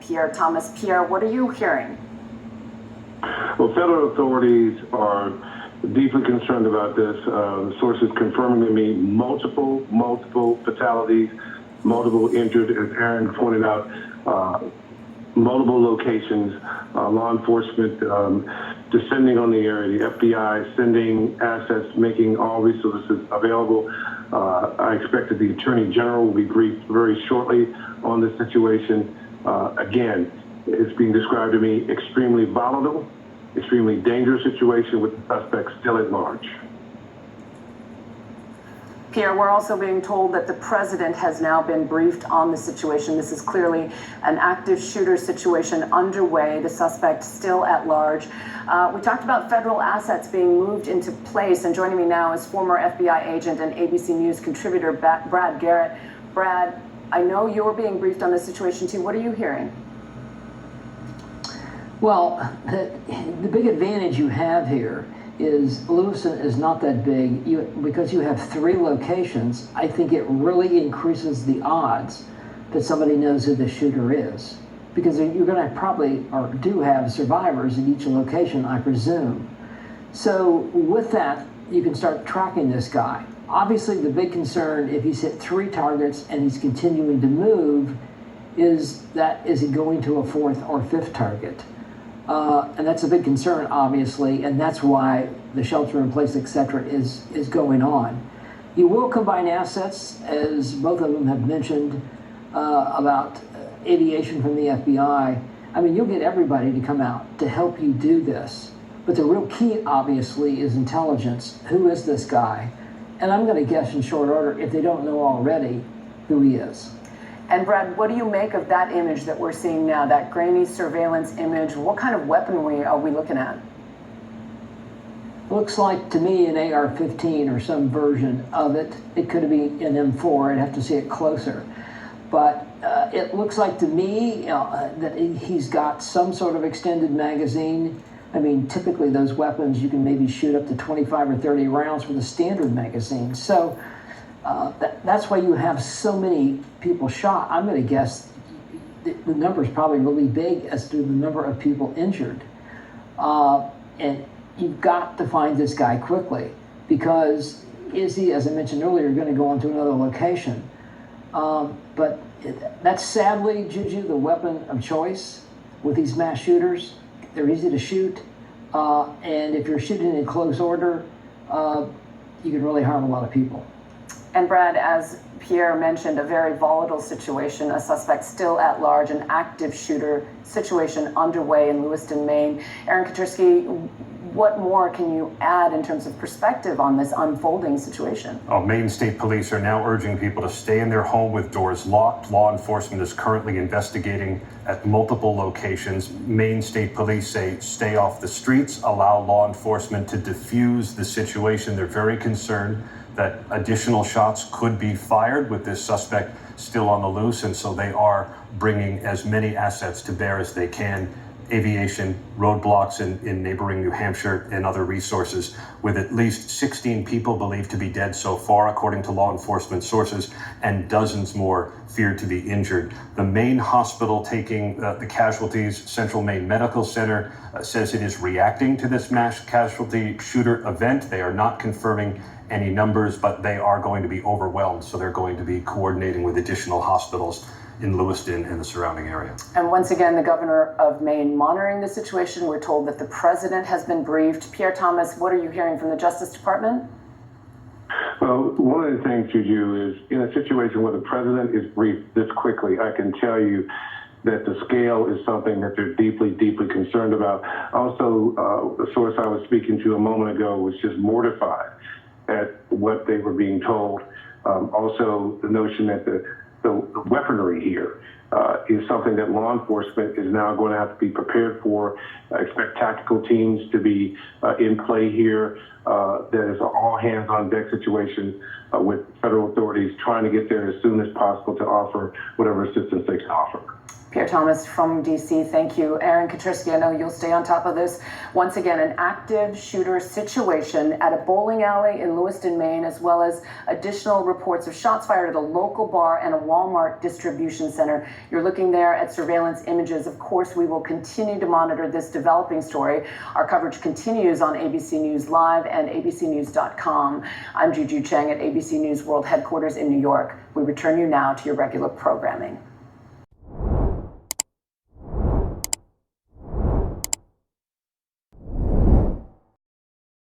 Pierre Thomas. Pierre, what are you hearing? Well, federal authorities are deeply concerned about this. Sources confirming to me multiple fatalities, multiple injured, as Aaron pointed out, multiple locations, law enforcement descending on the area, the FBI sending assets, making all resources available. I expect that the Attorney General will be briefed very shortly on this situation. Again, it's being described to me extremely volatile, extremely dangerous situation with the suspect still at large. Pierre, we're also being told that the president has now been briefed on the situation. This is clearly an active shooter situation underway, the suspect still at large. We talked about federal assets being moved into place, and joining me now is former FBI agent and ABC News contributor Brad Garrett. Brad, I know you're being briefed on this situation too. What are you hearing? Well, the big advantage you have here is Lewiston is not that big. Because you have 3 locations, I think it really increases the odds that somebody knows who the shooter is. Because you're going to probably, or do have survivors in each location, I presume. So with that, you can start tracking this guy. Obviously, the big concern, if he's hit 3 targets and he's continuing to move, is he going to a 4th or 5th target? And that's a big concern, obviously, and that's why the shelter in place, etc., is going on. You will combine assets, as both of them have mentioned, about aviation from the FBI. I mean, you'll get everybody to come out to help you do this. But the real key, obviously, is intelligence. Who is this guy? And I'm going to guess in short order, if they don't know already, who he is. And Brad, what do you make of that image that we're seeing now, that grainy surveillance image? What kind of weaponry are we looking at? Looks like to me an AR-15 or some version of it. It could be an M4. I'd have to see it closer. But it looks like to me that he's got some sort of extended magazine. I mean, typically those weapons, you can maybe shoot up to 25 or 30 rounds with a standard magazine. So that's why you have so many people shot. I'm going to guess the number is probably really big as to the number of people injured. And you've got to find this guy quickly, because is he, as I mentioned earlier, going to go on to another location? But that's sadly, Juju, the weapon of choice with these mass shooters. They're easy to shoot. And if you're shooting in close order, you can really harm a lot of people. And Brad, as Pierre mentioned, a very volatile situation, a suspect still at large, an active shooter situation underway in Lewiston, Maine. Aaron Katersky, what more can you add in terms of perspective on this unfolding situation? Maine State Police are now urging people to stay in their home with doors locked. Law enforcement is currently investigating at multiple locations. Maine State Police say stay off the streets, allow law enforcement to defuse the situation. They're very concerned that additional shots could be fired with this suspect still on the loose, and so they are bringing as many assets to bear as they can. Aviation, roadblocks in neighboring New Hampshire, and other resources, with at least 16 people believed to be dead so far, according to law enforcement sources, and dozens more feared to be injured. The Maine hospital taking the casualties, Central Maine Medical Center, says it is reacting to this mass casualty shooter event. They are not confirming any numbers, but they are going to be overwhelmed, so they're going to be coordinating with additional hospitals in Lewiston and the surrounding area. And once again, the governor of Maine monitoring the situation. We're told that the president has been briefed. Pierre Thomas, what are you hearing from the Justice Department? Well, one of the things, Juju, is in a situation where the president is briefed this quickly, I can tell you that the scale is something that they're deeply, deeply concerned about. Also, the source I was speaking to a moment ago was just mortified at what they were being told. Also, the notion that the weaponry here is something that law enforcement is now going to have to be prepared for. I expect tactical teams to be in play here. That is an all hands on deck situation with federal authorities trying to get there as soon as possible to offer whatever assistance they can offer. Pierre Thomas from DC, thank you. Aaron Katrisky, I know you'll stay on top of this. Once again, an active shooter situation at a bowling alley in Lewiston, Maine, as well as additional reports of shots fired at a local bar and a Walmart distribution center. You're looking there at surveillance images. Of course, we will continue to monitor this developing story. Our coverage continues on ABC News Live and abcnews.com. I'm Juju Chang at ABC News World Headquarters in New York. We return you now to your regular programming.